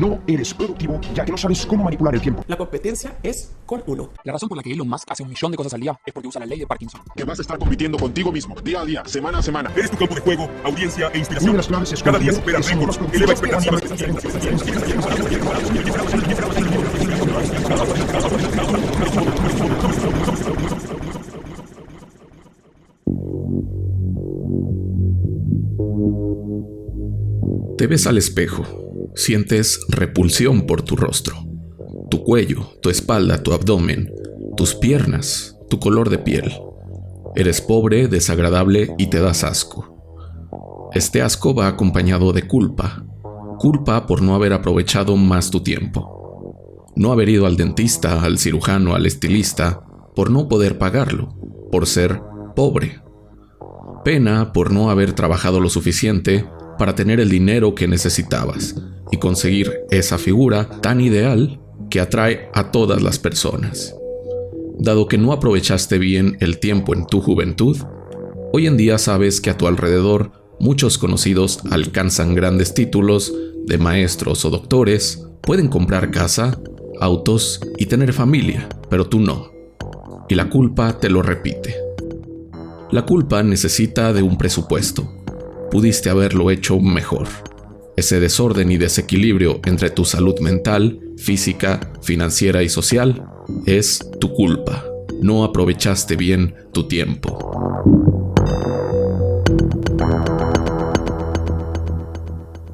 No eres productivo ya que no sabes cómo manipular el tiempo. La competencia es con uno. La razón por la que Elon Musk hace 1 millón de cosas al día es porque usa la ley de Parkinson. Que vas a estar compitiendo contigo mismo, día a día, semana a semana. Eres tu campo de juego, audiencia e Una inspiración. de las claves es Cada día contenido, supera es récords, uno de los eleva productivos. Te ves al espejo, sientes repulsión por tu rostro, tu cuello, tu espalda, tu abdomen, tus piernas, tu color de piel. Eres pobre, desagradable y te das asco. Este asco va acompañado de culpa. Culpa por no haber aprovechado más tu tiempo. No haber ido al dentista, al cirujano, al estilista, por no poder pagarlo, por ser pobre. Pena por no haber trabajado lo suficiente para tener el dinero que necesitabas y conseguir esa figura tan ideal que atrae a todas las personas. Dado que no aprovechaste bien el tiempo en tu juventud, hoy en día sabes que a tu alrededor muchos conocidos alcanzan grandes títulos de maestros o doctores, pueden comprar casa, autos y tener familia, pero tú no. Y la culpa te lo repite. La culpa necesita de un presupuesto. Pudiste haberlo hecho mejor. Ese desorden y desequilibrio entre tu salud mental, física, financiera y social es tu culpa. No aprovechaste bien tu tiempo.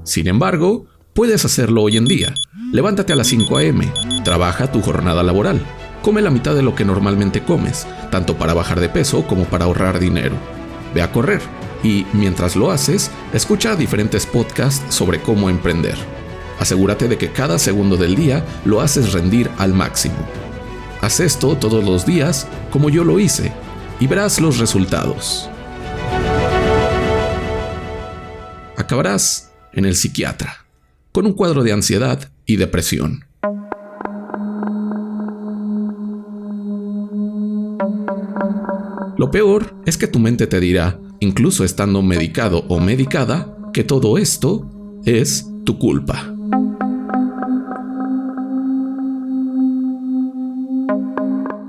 Sin embargo, puedes hacerlo hoy en día. Levántate a las 5 a.m., trabaja tu jornada laboral. Come la mitad de lo que normalmente comes, tanto para bajar de peso como para ahorrar dinero. Ve a correr. Y, mientras lo haces, escucha diferentes podcasts sobre cómo emprender. Asegúrate de que cada segundo del día lo haces rendir al máximo. Haz esto todos los días, como yo lo hice, y verás los resultados. Acabarás en el psiquiatra, con un cuadro de ansiedad y depresión. Lo peor es que tu mente te dirá, incluso estando medicado o medicada, que todo esto es tu culpa.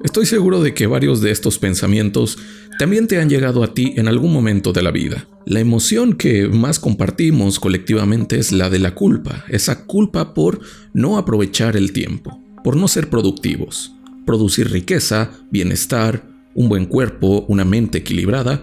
Estoy seguro de que varios de estos pensamientos también te han llegado a ti en algún momento de la vida. La emoción que más compartimos colectivamente es la de la culpa, esa culpa por no aprovechar el tiempo, por no ser productivos, producir riqueza, bienestar, un buen cuerpo, una mente equilibrada.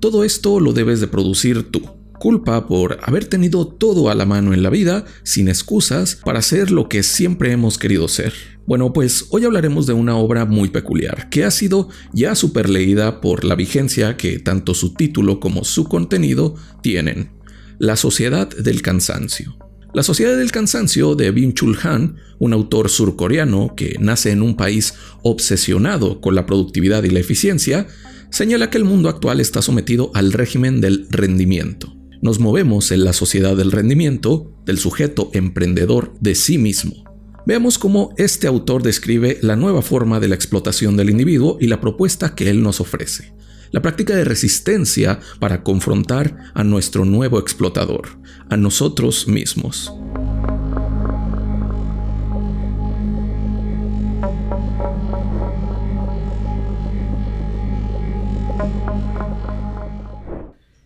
Todo esto lo debes de producir tú. Culpa por haber tenido todo a la mano en la vida, sin excusas, para ser lo que siempre hemos querido ser. Bueno, pues hoy hablaremos de una obra muy peculiar, que ha sido ya súper leída por la vigencia que tanto su título como su contenido tienen. La Sociedad del Cansancio. La Sociedad del Cansancio de Byung-Chul Han, un autor surcoreano que nace en un país obsesionado con la productividad y la eficiencia, señala que el mundo actual está sometido al régimen del rendimiento. Nos movemos en la sociedad del rendimiento, del sujeto emprendedor de sí mismo. Veamos cómo este autor describe la nueva forma de la explotación del individuo y la propuesta que él nos ofrece. La práctica de resistencia para confrontar a nuestro nuevo explotador, a nosotros mismos.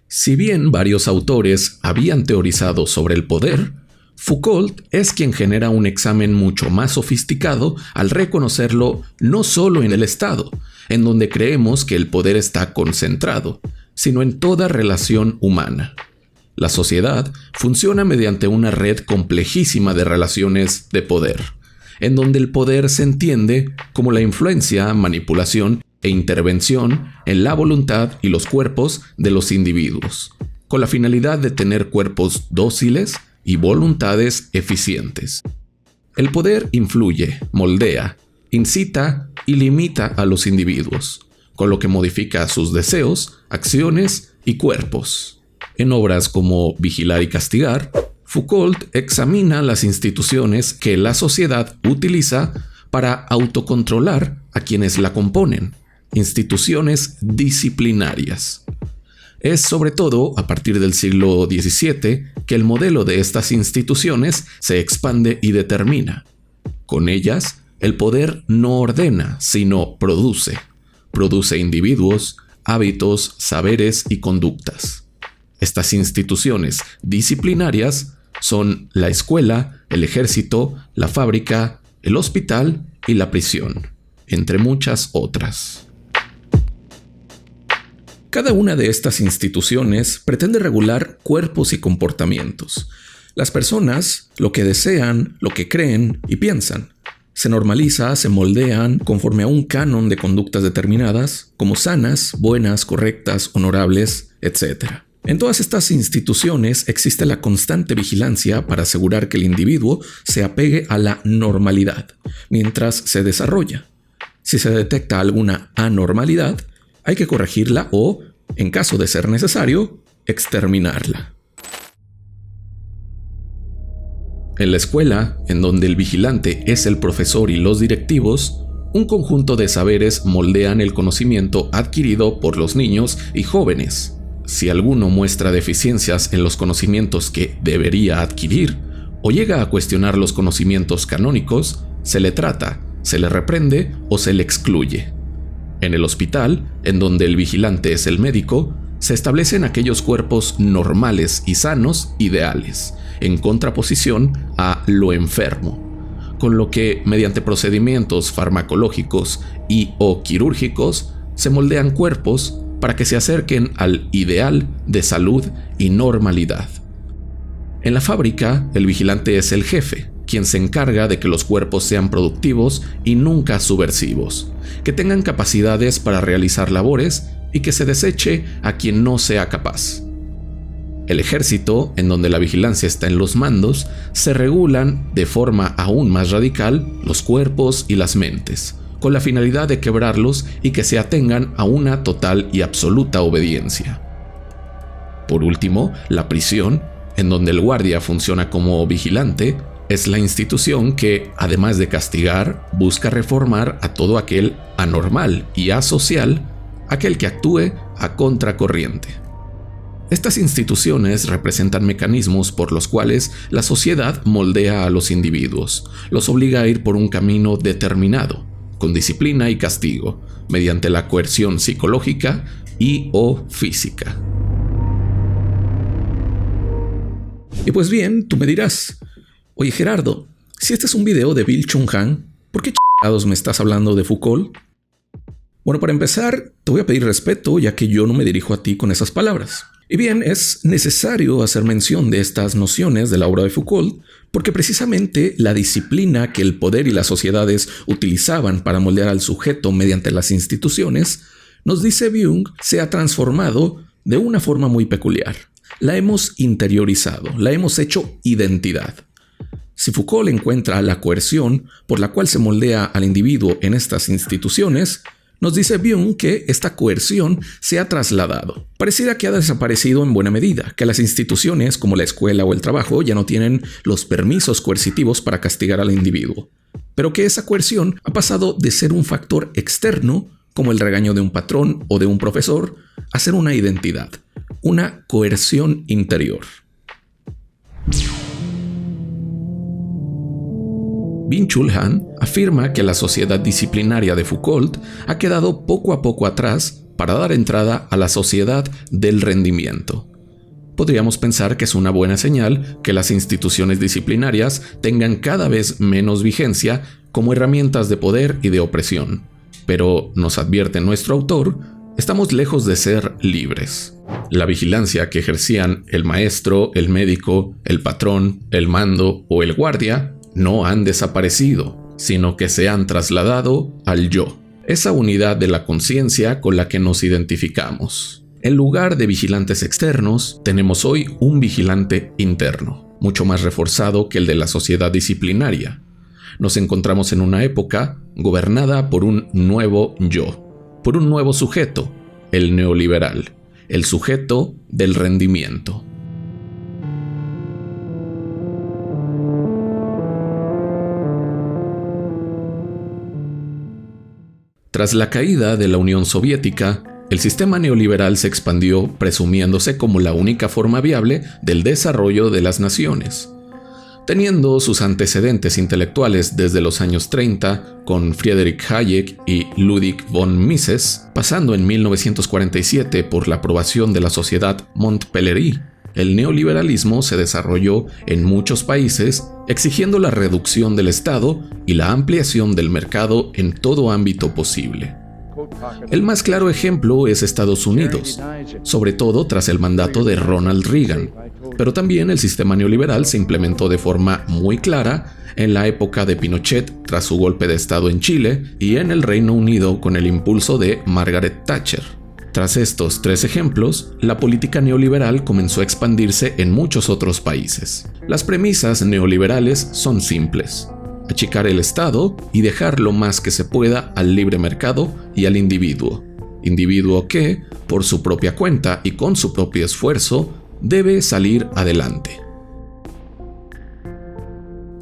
Si bien varios autores habían teorizado sobre el poder, Foucault es quien genera un examen mucho más sofisticado al reconocerlo no solo en el Estado, en donde creemos que el poder está concentrado, sino en toda relación humana. La sociedad funciona mediante una red complejísima de relaciones de poder, en donde el poder se entiende como la influencia, manipulación e intervención en la voluntad y los cuerpos de los individuos, con la finalidad de tener cuerpos dóciles y voluntades eficientes. El poder influye, moldea, incita y limita a los individuos, con lo que modifica sus deseos, acciones y cuerpos. En obras como Vigilar y Castigar, Foucault examina las instituciones que la sociedad utiliza para autocontrolar a quienes la componen, instituciones disciplinarias. Es sobre todo a partir del siglo XVII que el modelo de estas instituciones se expande y determina. Con ellas, el poder no ordena, sino produce. Produce individuos, hábitos, saberes y conductas. Estas instituciones disciplinarias son la escuela, el ejército, la fábrica, el hospital y la prisión, entre muchas otras. Cada una de estas instituciones pretende regular cuerpos y comportamientos. Las personas, lo que desean, lo que creen y piensan. Se normaliza, se moldean conforme a un canon de conductas determinadas, como sanas, buenas, correctas, honorables, etc. En todas estas instituciones existe la constante vigilancia para asegurar que el individuo se apegue a la normalidad mientras se desarrolla. Si se detecta alguna anormalidad, hay que corregirla o, en caso de ser necesario, exterminarla. En la escuela, en donde el vigilante es el profesor y los directivos, un conjunto de saberes moldean el conocimiento adquirido por los niños y jóvenes. Si alguno muestra deficiencias en los conocimientos que debería adquirir o llega a cuestionar los conocimientos canónicos, se le trata, se le reprende o se le excluye. En el hospital, en donde el vigilante es el médico, se establecen aquellos cuerpos normales y sanos ideales, en contraposición a lo enfermo, con lo que, mediante procedimientos farmacológicos y o quirúrgicos, se moldean cuerpos para que se acerquen al ideal de salud y normalidad. En la fábrica, el vigilante es el jefe, quien se encarga de que los cuerpos sean productivos y nunca subversivos, que tengan capacidades para realizar labores y que se deseche a quien no sea capaz. El ejército, en donde la vigilancia está en los mandos, se regulan de forma aún más radical los cuerpos y las mentes, con la finalidad de quebrarlos y que se atengan a una total y absoluta obediencia. Por último, la prisión, en donde el guardia funciona como vigilante, es la institución que, además de castigar, busca reformar a todo aquel anormal y asocial, aquel que actúe a contracorriente. Estas instituciones representan mecanismos por los cuales la sociedad moldea a los individuos, los obliga a ir por un camino determinado, con disciplina y castigo, mediante la coerción psicológica y o física. Y pues bien, tú me dirás, oye Gerardo, si este es un video de Bill Chung Han, ¿por qué chingados me estás hablando de Foucault? Bueno, para empezar, te voy a pedir respeto, ya que yo no me dirijo a ti con esas palabras. Y bien, es necesario hacer mención de estas nociones de la obra de Foucault, porque precisamente la disciplina que el poder y las sociedades utilizaban para moldear al sujeto mediante las instituciones, nos dice Byung, se ha transformado de una forma muy peculiar. La hemos interiorizado, la hemos hecho identidad. Si Foucault encuentra la coerción por la cual se moldea al individuo en estas instituciones, nos dice Byung que esta coerción se ha trasladado. Pareciera que ha desaparecido en buena medida, que las instituciones como la escuela o el trabajo ya no tienen los permisos coercitivos para castigar al individuo, pero que esa coerción ha pasado de ser un factor externo, como el regaño de un patrón o de un profesor, a ser una identidad, una coerción interior. Byung-Chul Han afirma que la sociedad disciplinaria de Foucault ha quedado poco a poco atrás para dar entrada a la sociedad del rendimiento. Podríamos pensar que es una buena señal que las instituciones disciplinarias tengan cada vez menos vigencia como herramientas de poder y de opresión, pero, nos advierte nuestro autor, estamos lejos de ser libres. La vigilancia que ejercían el maestro, el médico, el patrón, el mando o el guardia no han desaparecido, sino que se han trasladado al yo, esa unidad de la conciencia con la que nos identificamos. En lugar de vigilantes externos, tenemos hoy un vigilante interno, mucho más reforzado que el de la sociedad disciplinaria. Nos encontramos en una época gobernada por un nuevo yo, por un nuevo sujeto, el neoliberal, el sujeto del rendimiento. Tras la caída de la Unión Soviética, El sistema neoliberal se expandió presumiéndose como la única forma viable del desarrollo de las naciones. Teniendo sus antecedentes intelectuales desde los años 30 con Friedrich Hayek y Ludwig von Mises, pasando en 1947 por la aprobación de la Sociedad Mont-Pelery, el neoliberalismo se desarrolló en muchos países exigiendo la reducción del Estado y la ampliación del mercado en todo ámbito posible. El más claro ejemplo es Estados Unidos, sobre todo tras el mandato de Ronald Reagan, pero también el sistema neoliberal se implementó de forma muy clara en la época de Pinochet tras su golpe de Estado en Chile y en el Reino Unido con el impulso de Margaret Thatcher. Tras estos tres ejemplos, la política neoliberal comenzó a expandirse en muchos otros países. Las premisas neoliberales son simples: achicar el Estado y dejar lo más que se pueda al libre mercado y al individuo. Individuo que, por su propia cuenta y con su propio esfuerzo, debe salir adelante.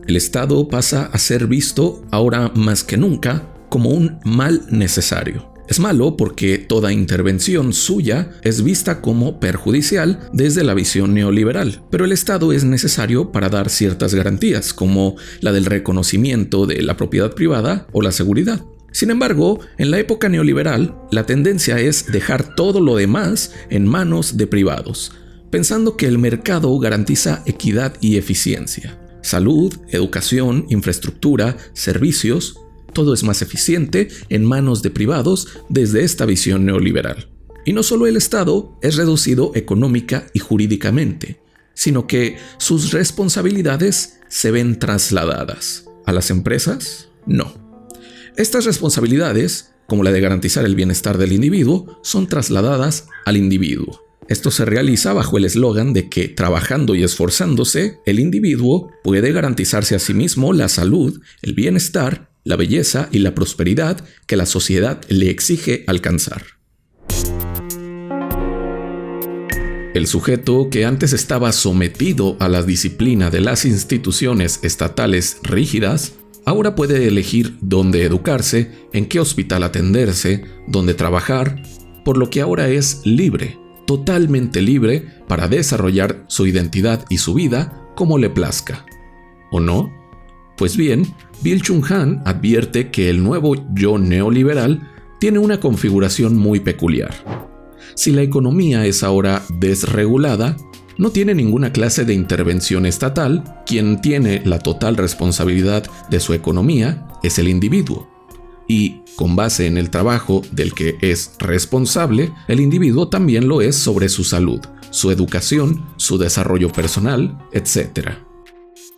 El Estado pasa a ser visto, ahora más que nunca, como un mal necesario. Es malo porque toda intervención suya es vista como perjudicial desde la visión neoliberal, pero el Estado es necesario para dar ciertas garantías, como la del reconocimiento de la propiedad privada o la seguridad. Sin embargo, en la época neoliberal, la tendencia es dejar todo lo demás en manos de privados, pensando que el mercado garantiza equidad y eficiencia. Salud, educación, infraestructura, servicios, todo es más eficiente en manos de privados desde esta visión neoliberal. Y no solo el Estado es reducido económica y jurídicamente, sino que sus responsabilidades se ven trasladadas. ¿A las empresas? No. Estas responsabilidades, como la de garantizar el bienestar del individuo, son trasladadas al individuo. Esto se realiza bajo el eslogan de que, trabajando y esforzándose, el individuo puede garantizarse a sí mismo la salud, el bienestar, la belleza y la prosperidad que la sociedad le exige alcanzar. El sujeto que antes estaba sometido a la disciplina de las instituciones estatales rígidas, ahora puede elegir dónde educarse, en qué hospital atenderse, dónde trabajar, por lo que ahora es libre, totalmente libre para desarrollar su identidad y su vida como le plazca. ¿O no? Pues bien, Byung-Chul Han advierte que el nuevo yo neoliberal tiene una configuración muy peculiar. Si la economía es ahora desregulada, no tiene ninguna clase de intervención estatal, quien tiene la total responsabilidad de su economía es el individuo. Y, con base en el trabajo del que es responsable, el individuo también lo es sobre su salud, su educación, su desarrollo personal, etc.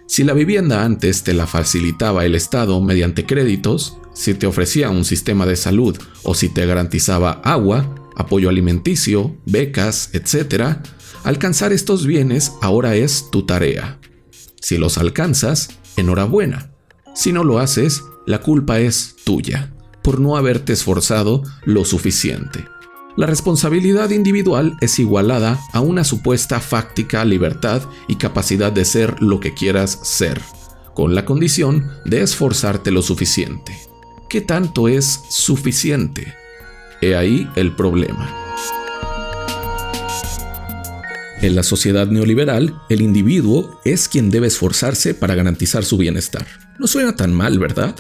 Si la vivienda antes te la facilitaba el Estado mediante créditos, si te ofrecía un sistema de salud o si te garantizaba agua, apoyo alimenticio, becas, etc., alcanzar estos bienes ahora es tu tarea. Si los alcanzas, enhorabuena. Si no lo haces, la culpa es tuya, por no haberte esforzado lo suficiente. La responsabilidad individual es igualada a una supuesta fáctica libertad y capacidad de ser lo que quieras ser, con la condición de esforzarte lo suficiente. ¿Qué tanto es suficiente? He ahí el problema. En la sociedad neoliberal, el individuo es quien debe esforzarse para garantizar su bienestar. No suena tan mal, ¿verdad?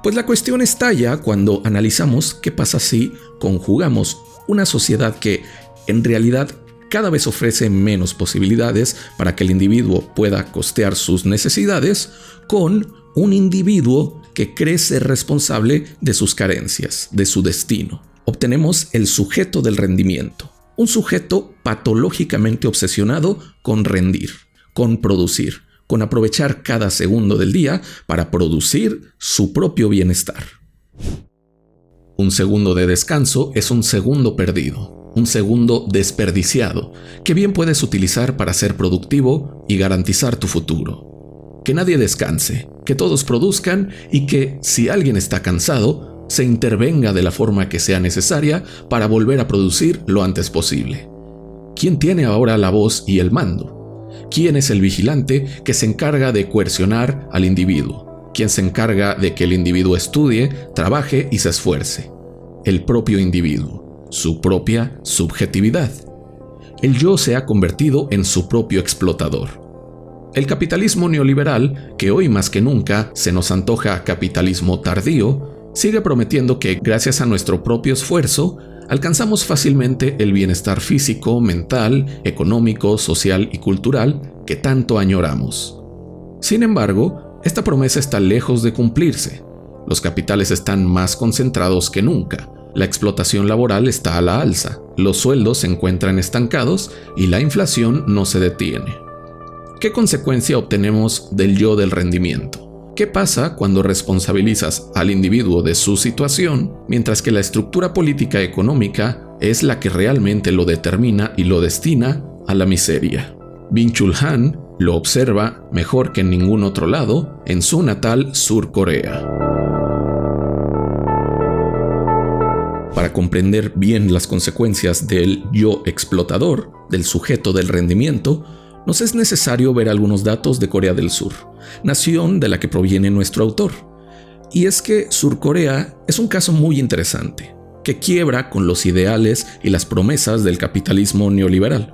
Pues la cuestión estalla cuando analizamos qué pasa si conjugamos una sociedad que, en realidad, cada vez ofrece menos posibilidades para que el individuo pueda costear sus necesidades, con un individuo que cree ser responsable de sus carencias, de su destino. Obtenemos el sujeto del rendimiento. Un sujeto patológicamente obsesionado con rendir, con producir, con aprovechar cada segundo del día para producir su propio bienestar. Un segundo de descanso es un segundo perdido, un segundo desperdiciado, que bien puedes utilizar para ser productivo y garantizar tu futuro. Que nadie descanse, que todos produzcan y que, si alguien está cansado, se intervenga de la forma que sea necesaria para volver a producir lo antes posible. ¿Quién tiene ahora la voz y el mando? ¿Quién es el vigilante que se encarga de coercionar al individuo? ¿Quién se encarga de que el individuo estudie, trabaje y se esfuerce? El propio individuo. su propia subjetividad. El yo se ha convertido en su propio explotador. El capitalismo neoliberal, que hoy más que nunca se nos antoja capitalismo tardío, sigue prometiendo que gracias a nuestro propio esfuerzo alcanzamos fácilmente el bienestar físico, mental, económico, social y cultural que tanto añoramos. Sin embargo, esta promesa está lejos de cumplirse. Los capitales están más concentrados que nunca. La explotación laboral está a la alza, los sueldos se encuentran estancados y la inflación no se detiene. ¿Qué consecuencia obtenemos del yo del rendimiento? ¿Qué pasa cuando responsabilizas al individuo de su situación, mientras que la estructura política económica es la que realmente lo determina y lo destina a la miseria? Byung-Chul Han lo observa mejor que en ningún otro lado en su natal Sur Corea. Para comprender bien las consecuencias del yo explotador, del sujeto del rendimiento, nos es necesario ver algunos datos de Corea del Sur, nación de la que proviene nuestro autor. Y es que Sur Corea es un caso muy interesante, que quiebra con los ideales y las promesas del capitalismo neoliberal.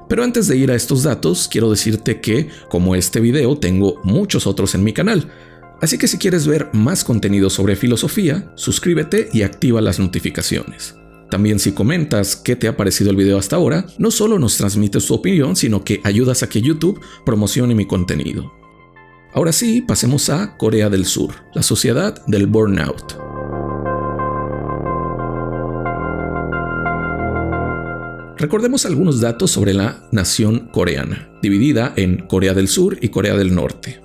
Pero antes de ir a estos datos, quiero decirte que, como este video, tengo muchos otros en mi canal. Así que si quieres ver más contenido sobre filosofía, suscríbete y activa las notificaciones. También si comentas qué te ha parecido el video hasta ahora, no solo nos transmites tu opinión, sino que ayudas a que YouTube promocione mi contenido. Ahora sí, pasemos a Corea del Sur, la sociedad del burnout. Recordemos algunos datos sobre la nación coreana, dividida en Corea del Sur y Corea del Norte.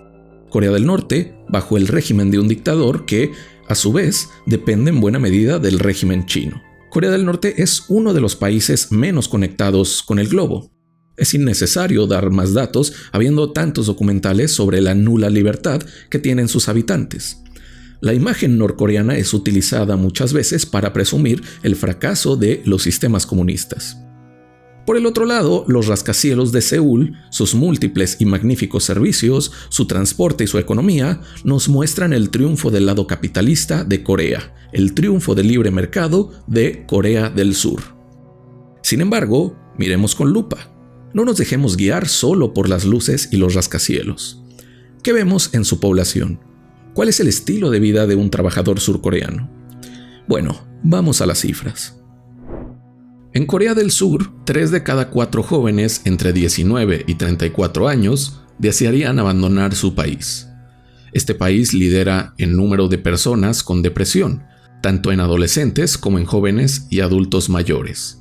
Corea del Norte, bajo el régimen de un dictador que, a su vez, depende en buena medida del régimen chino. Corea del Norte es uno de los países menos conectados con el globo. Es innecesario dar más datos habiendo tantos documentales sobre la nula libertad que tienen sus habitantes. La imagen norcoreana es utilizada muchas veces para presumir el fracaso de los sistemas comunistas. Por el otro lado, los rascacielos de Seúl, sus múltiples y magníficos servicios, su transporte y su economía, nos muestran el triunfo del lado capitalista de Corea, el triunfo del libre mercado de Corea del Sur. Sin embargo, miremos con lupa. No nos dejemos guiar solo por las luces y los rascacielos. ¿Qué vemos en su población? ¿Cuál es el estilo de vida de un trabajador surcoreano? Bueno, vamos a las cifras. En Corea del Sur, 3 de cada 4 jóvenes entre 19 y 34 años desearían abandonar su país. Este país lidera en número de personas con depresión, tanto en adolescentes como en jóvenes y adultos mayores.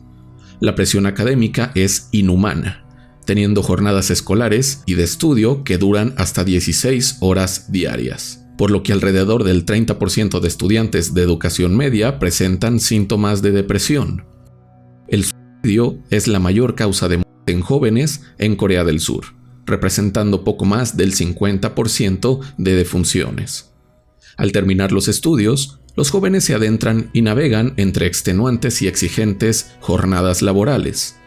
La presión académica es inhumana, teniendo jornadas escolares y de estudio que duran hasta 16 horas diarias, por lo que alrededor del 30% de estudiantes de educación media presentan síntomas de depresión. El suicidio es la mayor causa de muerte en jóvenes en Corea del Sur, representando poco más del 50% de defunciones. Al terminar los estudios, los jóvenes se adentran y navegan entre extenuantes y exigentes jornadas laborales.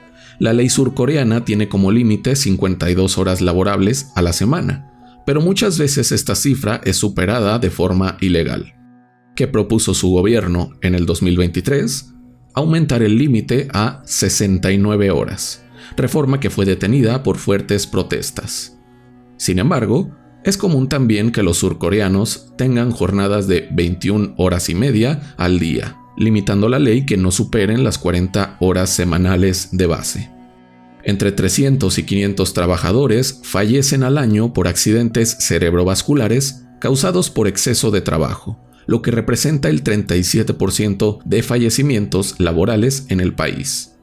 La ley surcoreana tiene como límite 52 horas laborables a la semana, pero muchas veces esta cifra es superada de forma ilegal. ¿Qué propuso su gobierno en el 2023? Aumentar el límite a 69 horas, reforma que fue detenida por fuertes protestas. Sin embargo, es común también que los surcoreanos tengan jornadas de 21 horas y media al día, limitando la ley que no superen las 40 horas semanales de base. Entre 300 y 500 trabajadores fallecen al año por accidentes cerebrovasculares causados por exceso de trabajo, lo que representa el 37% de fallecimientos laborales en el país.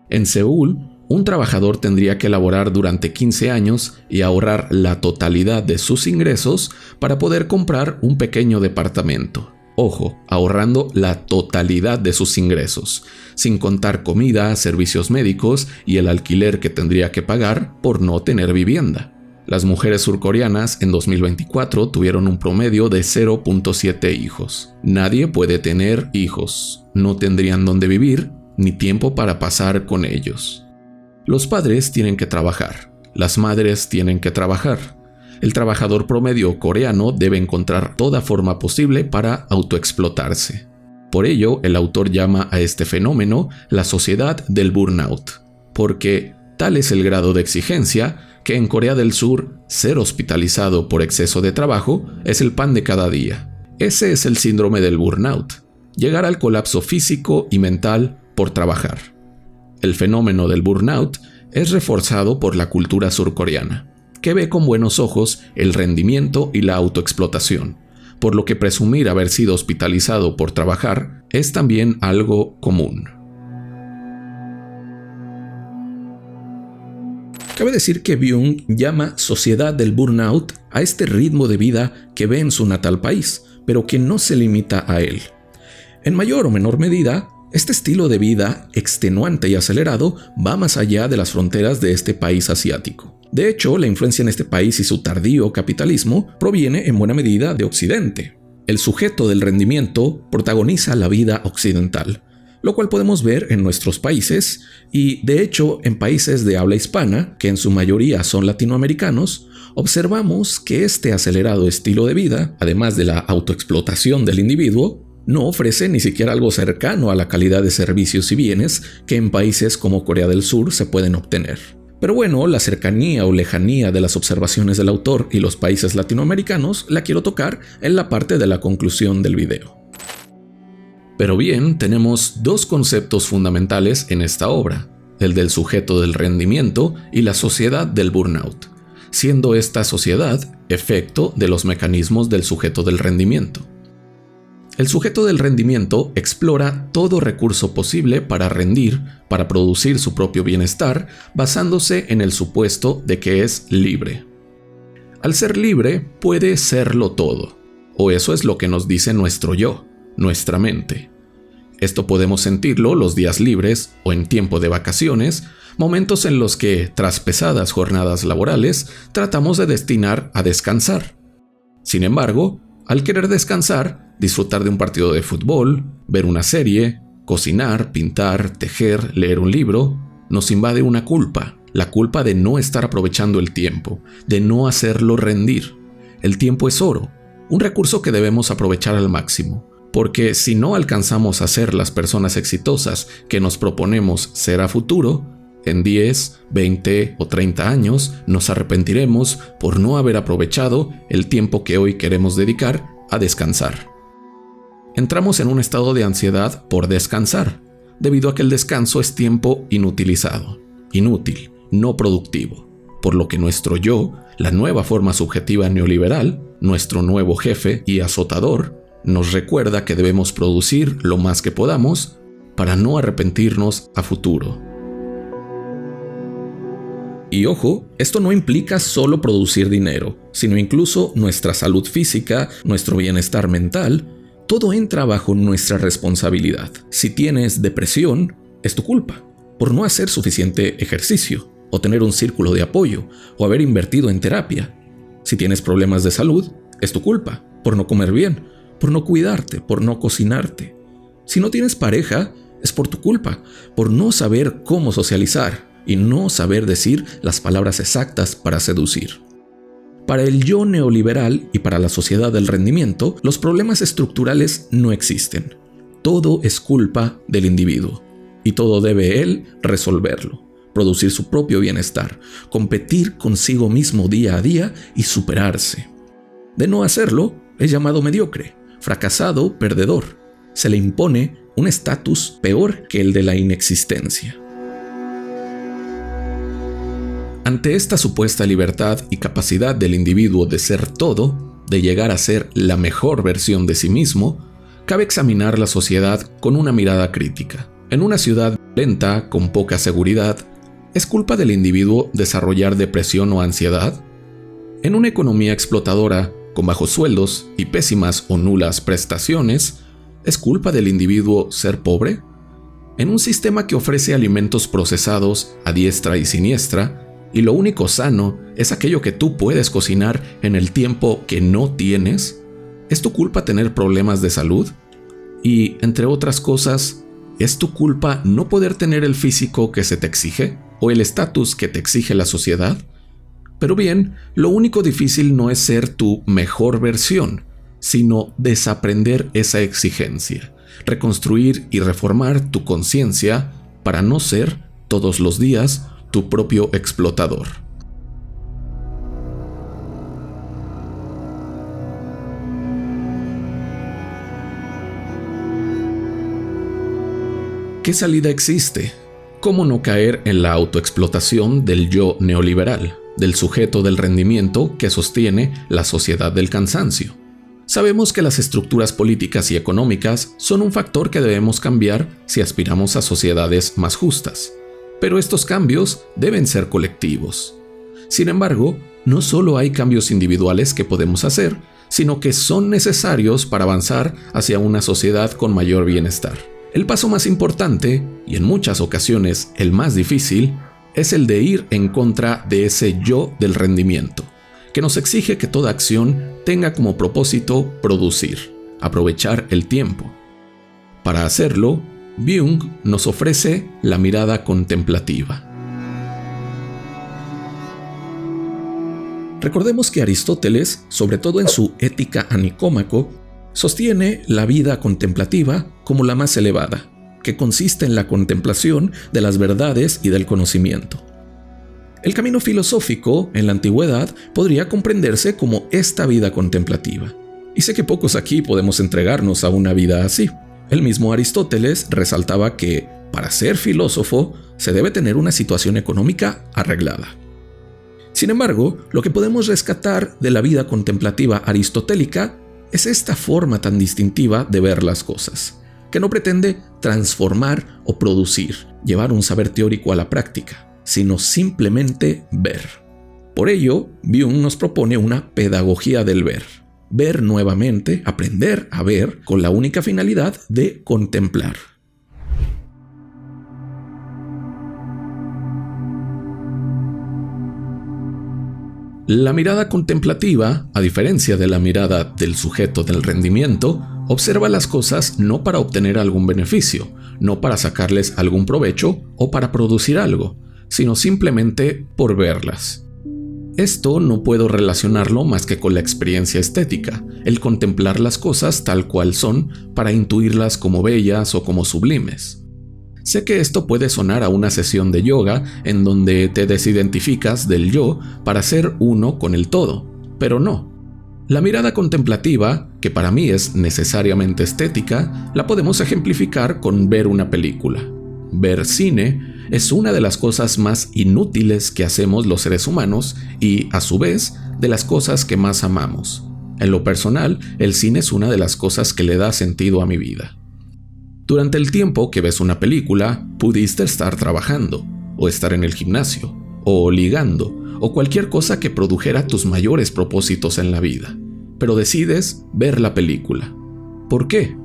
En Seúl, un trabajador tendría que laborar durante 15 años y ahorrar la totalidad de sus ingresos para poder comprar un pequeño departamento. Ojo, ahorrando la totalidad de sus ingresos, sin contar comida, servicios médicos y el alquiler que tendría que pagar por no tener vivienda. Las mujeres surcoreanas en 2024 tuvieron un promedio de 0.7 hijos. Nadie puede tener hijos, no tendrían dónde vivir ni tiempo para pasar con ellos. Los padres tienen que trabajar, las madres tienen que trabajar. El trabajador promedio coreano debe encontrar toda forma posible para autoexplotarse. Por ello, el autor llama a este fenómeno la sociedad del burnout, porque tal es el grado de exigencia que en Corea del Sur ser hospitalizado por exceso de trabajo es el pan de cada día. Ese es el síndrome del burnout, llegar al colapso físico y mental por trabajar. El fenómeno del burnout es reforzado por la cultura surcoreana, que ve con buenos ojos el rendimiento y la autoexplotación, por lo que presumir haber sido hospitalizado por trabajar es también algo común. Cabe decir que Byung llama sociedad del burnout a este ritmo de vida que ve en su natal país, pero que no se limita a él. En mayor o menor medida, este estilo de vida extenuante y acelerado va más allá de las fronteras de este país asiático. De hecho, la influencia en este país y su tardío capitalismo proviene en buena medida de Occidente. El sujeto del rendimiento protagoniza la vida occidental, lo cual podemos ver en nuestros países y, de hecho, en países de habla hispana, que en su mayoría son latinoamericanos, observamos que este acelerado estilo de vida, además de la autoexplotación del individuo, no ofrece ni siquiera algo cercano a la calidad de servicios y bienes que en países como Corea del Sur se pueden obtener. Pero bueno, la cercanía o lejanía de las observaciones del autor y los países latinoamericanos la quiero tocar en la parte de la conclusión del video. Pero bien, tenemos dos conceptos fundamentales en esta obra, el del sujeto del rendimiento y la sociedad del burnout, siendo esta sociedad efecto de los mecanismos del sujeto del rendimiento. El sujeto del rendimiento explora todo recurso posible para rendir, para producir su propio bienestar, basándose en el supuesto de que es libre. Al ser libre, puede serlo todo, o eso es lo que nos dice nuestro yo, nuestra mente. Esto podemos sentirlo los días libres o en tiempo de vacaciones, momentos en los que, tras pesadas jornadas laborales, tratamos de destinar a descansar. Sin embargo, al querer descansar, disfrutar de un partido de fútbol, ver una serie, cocinar, pintar, tejer, leer un libro, nos invade una culpa, la culpa de no estar aprovechando el tiempo, de no hacerlo rendir. El tiempo es oro, un recurso que debemos aprovechar al máximo, porque si no alcanzamos a ser las personas exitosas que nos proponemos ser a futuro, en 10, 20 o 30 años nos arrepentiremos por no haber aprovechado el tiempo que hoy queremos dedicar a descansar. Entramos en un estado de ansiedad por descansar, debido a que el descanso es tiempo inutilizado, inútil, no productivo, por lo que nuestro yo, la nueva forma subjetiva neoliberal, nuestro nuevo jefe y azotador, nos recuerda que debemos producir lo más que podamos para no arrepentirnos a futuro. Y ojo, esto no implica solo producir dinero, sino incluso nuestra salud física, nuestro bienestar mental. Todo entra bajo nuestra responsabilidad. Si tienes depresión, es tu culpa, por no hacer suficiente ejercicio, o tener un círculo de apoyo, o haber invertido en terapia. Si tienes problemas de salud, es tu culpa, por no comer bien, por no cuidarte, por no cocinarte. Si no tienes pareja, es por tu culpa, por no saber cómo socializar y no saber decir las palabras exactas para seducir. Para el yo neoliberal y para la sociedad del rendimiento, los problemas estructurales no existen. Todo es culpa del individuo y todo debe él resolverlo, producir su propio bienestar, competir consigo mismo día a día y superarse. De no hacerlo, es llamado mediocre, fracasado, perdedor. Se le impone un estatus peor que el de la inexistencia. Ante esta supuesta libertad y capacidad del individuo de ser todo, de llegar a ser la mejor versión de sí mismo, cabe examinar la sociedad con una mirada crítica. En una ciudad lenta, con poca seguridad, ¿es culpa del individuo desarrollar depresión o ansiedad? En una economía explotadora, con bajos sueldos y pésimas o nulas prestaciones, ¿es culpa del individuo ser pobre? En un sistema que ofrece alimentos procesados a diestra y siniestra, y lo único sano es aquello que tú puedes cocinar en el tiempo que no tienes, ¿es tu culpa tener problemas de salud? Y, entre otras cosas, ¿es tu culpa no poder tener el físico que se te exige o el estatus que te exige la sociedad? Pero bien, lo único difícil no es ser tu mejor versión, sino desaprender esa exigencia, reconstruir y reformar tu conciencia para no ser, todos los días, tu propio explotador. ¿Qué salida existe? ¿Cómo no caer en la autoexplotación del yo neoliberal, del sujeto del rendimiento que sostiene la sociedad del cansancio? Sabemos que las estructuras políticas y económicas son un factor que debemos cambiar si aspiramos a sociedades más justas, pero estos cambios deben ser colectivos. Sin embargo, no solo hay cambios individuales que podemos hacer, sino que son necesarios para avanzar hacia una sociedad con mayor bienestar. El paso más importante, y en muchas ocasiones el más difícil, es el de ir en contra de ese yo del rendimiento, que nos exige que toda acción tenga como propósito producir, aprovechar el tiempo. Para hacerlo, Byung nos ofrece la mirada contemplativa. Recordemos que Aristóteles, sobre todo en su Ética a Nicómaco, sostiene la vida contemplativa como la más elevada, que consiste en la contemplación de las verdades y del conocimiento. El camino filosófico en la antigüedad podría comprenderse como esta vida contemplativa, y sé que pocos aquí podemos entregarnos a una vida así. El mismo Aristóteles resaltaba que, para ser filósofo, se debe tener una situación económica arreglada. Sin embargo, lo que podemos rescatar de la vida contemplativa aristotélica es esta forma tan distintiva de ver las cosas, que no pretende transformar o producir, llevar un saber teórico a la práctica, sino simplemente ver. Por ello, Byung nos propone una pedagogía del ver. Ver nuevamente, aprender a ver con la única finalidad de contemplar. La mirada contemplativa, a diferencia de la mirada del sujeto del rendimiento, observa las cosas no para obtener algún beneficio, no para sacarles algún provecho o para producir algo, sino simplemente por verlas. Esto no puedo relacionarlo más que con la experiencia estética, el contemplar las cosas tal cual son para intuirlas como bellas o como sublimes. Sé que esto puede sonar a una sesión de yoga en donde te desidentificas del yo para ser uno con el todo, pero no. La mirada contemplativa, que para mí es necesariamente estética, la podemos ejemplificar con ver una película. Ver cine es una de las cosas más inútiles que hacemos los seres humanos y, a su vez, de las cosas que más amamos. En lo personal, el cine es una de las cosas que le da sentido a mi vida. Durante el tiempo que ves una película, pudiste estar trabajando, o estar en el gimnasio, o ligando, o cualquier cosa que produjera tus mayores propósitos en la vida. Pero decides ver la película. ¿Por qué?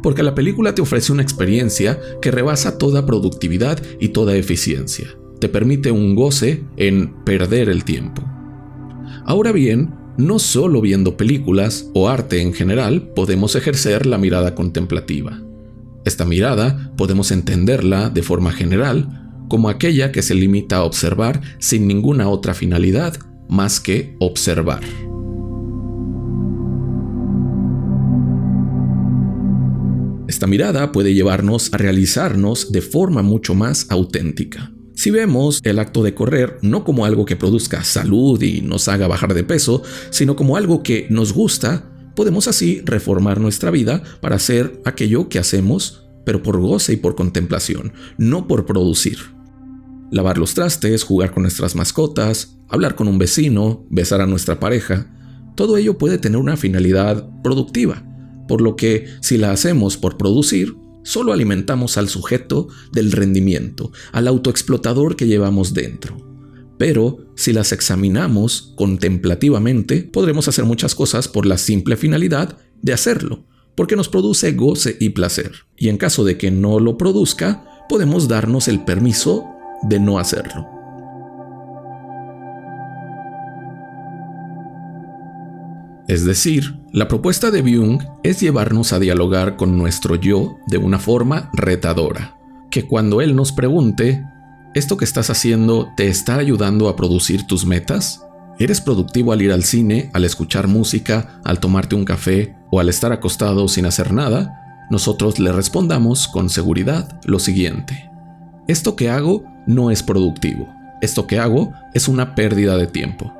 Porque la película te ofrece una experiencia que rebasa toda productividad y toda eficiencia. Te permite un goce en perder el tiempo. Ahora bien, no solo viendo películas o arte en general podemos ejercer la mirada contemplativa. Esta mirada podemos entenderla de forma general como aquella que se limita a observar sin ninguna otra finalidad más que observar. Esta mirada puede llevarnos a realizarnos de forma mucho más auténtica. Si vemos el acto de correr no como algo que produzca salud y nos haga bajar de peso, sino como algo que nos gusta, podemos así reformar nuestra vida para hacer aquello que hacemos, pero por goce y por contemplación, no por producir. Lavar los trastes, jugar con nuestras mascotas, hablar con un vecino, besar a nuestra pareja, todo ello puede tener una finalidad productiva, por lo que si la hacemos por producir, solo alimentamos al sujeto del rendimiento, al autoexplotador que llevamos dentro. Pero si las examinamos contemplativamente, podremos hacer muchas cosas por la simple finalidad de hacerlo, porque nos produce goce y placer. Y en caso de que no lo produzca, podemos darnos el permiso de no hacerlo. Es decir, la propuesta de Byung es llevarnos a dialogar con nuestro yo de una forma retadora, que cuando él nos pregunte, ¿esto que estás haciendo te está ayudando a producir tus metas? ¿Eres productivo al ir al cine, al escuchar música, al tomarte un café o al estar acostado sin hacer nada? nosotros le respondamos con seguridad lo siguiente: esto que hago no es productivo, esto que hago es una pérdida de tiempo.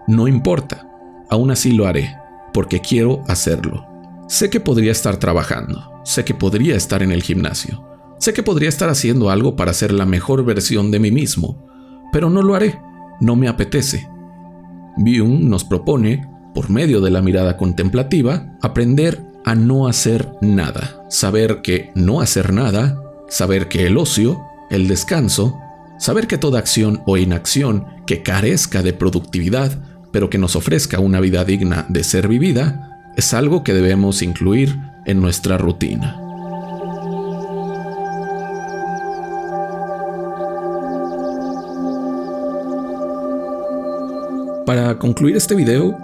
No importa, aún así lo haré, porque quiero hacerlo. Sé que podría estar trabajando, sé que podría estar en el gimnasio, sé que podría estar haciendo algo para ser la mejor versión de mí mismo, pero no lo haré, no me apetece. Byung nos propone, por medio de la mirada contemplativa, aprender a no hacer nada, saber que no hacer nada, saber que el ocio, el descanso, saber que toda acción o inacción que carezca de productividad, pero que nos ofrezca una vida digna de ser vivida, es algo que debemos incluir en nuestra rutina. Para concluir este video,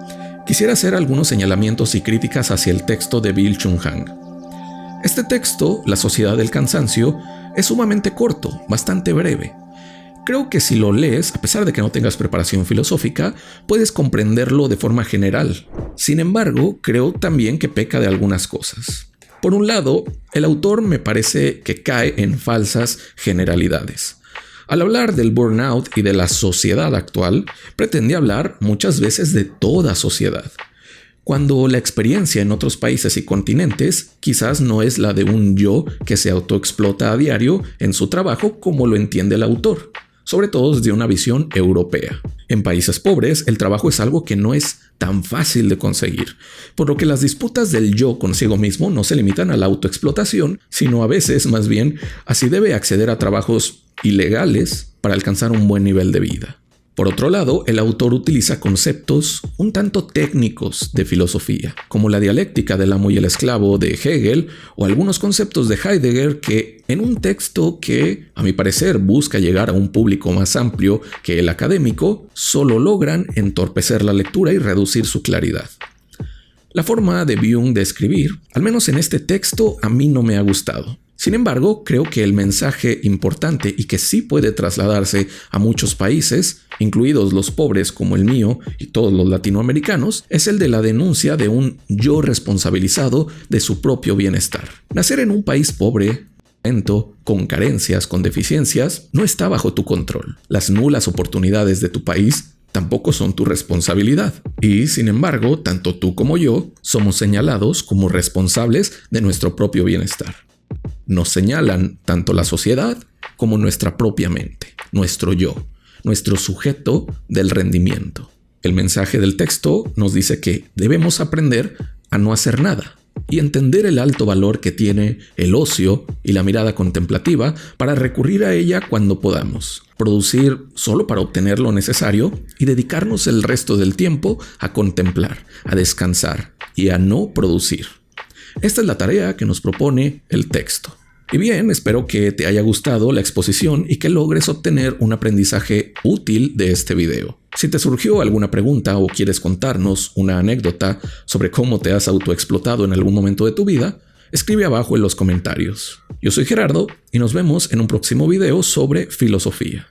quisiera hacer algunos señalamientos y críticas hacia el texto de Byung-Chul Han. Este texto, La Sociedad del Cansancio, es sumamente corto, bastante breve. Creo que si lo lees, a pesar de que no tengas preparación filosófica, puedes comprenderlo de forma general. Sin embargo, creo también que peca de algunas cosas. Por un lado, el autor me parece que cae en falsas generalidades. Al hablar del burnout y de la sociedad actual, pretende hablar muchas veces de toda sociedad, cuando la experiencia en otros países y continentes quizás no es la de un yo que se autoexplota a diario en su trabajo como lo entiende el autor, sobre todo desde una visión europea. En países pobres, el trabajo es algo que no es tan fácil de conseguir, por lo que las disputas del yo consigo mismo no se limitan a la autoexplotación, sino a veces, más bien, así debe acceder a trabajos ilegales para alcanzar un buen nivel de vida. Por otro lado, el autor utiliza conceptos un tanto técnicos de filosofía, como la dialéctica del amo y el esclavo de Hegel o algunos conceptos de Heidegger que, en un texto que, a mi parecer, busca llegar a un público más amplio que el académico, solo logran entorpecer la lectura y reducir su claridad. La forma de Byung de escribir, al menos en este texto, a mí no me ha gustado. Sin embargo, creo que el mensaje importante y que sí puede trasladarse a muchos países, incluidos los pobres como el mío y todos los latinoamericanos, es el de la denuncia de un yo responsabilizado de su propio bienestar. Nacer en un país pobre, lento, con carencias, con deficiencias, no está bajo tu control. Las nulas oportunidades de tu país tampoco son tu responsabilidad. Y, sin embargo, tanto tú como yo somos señalados como responsables de nuestro propio bienestar. Nos señalan tanto la sociedad como nuestra propia mente, nuestro yo, nuestro sujeto del rendimiento. El mensaje del texto nos dice que debemos aprender a no hacer nada y entender el alto valor que tiene el ocio y la mirada contemplativa para recurrir a ella cuando podamos, producir solo para obtener lo necesario y dedicarnos el resto del tiempo a contemplar, a descansar y a no producir. Esta es la tarea que nos propone el texto. Y bien, espero que te haya gustado la exposición y que logres obtener un aprendizaje útil de este video. Si te surgió alguna pregunta o quieres contarnos una anécdota sobre cómo te has autoexplotado en algún momento de tu vida, escribe abajo en los comentarios. Yo soy Gerardo y nos vemos en un próximo video sobre filosofía.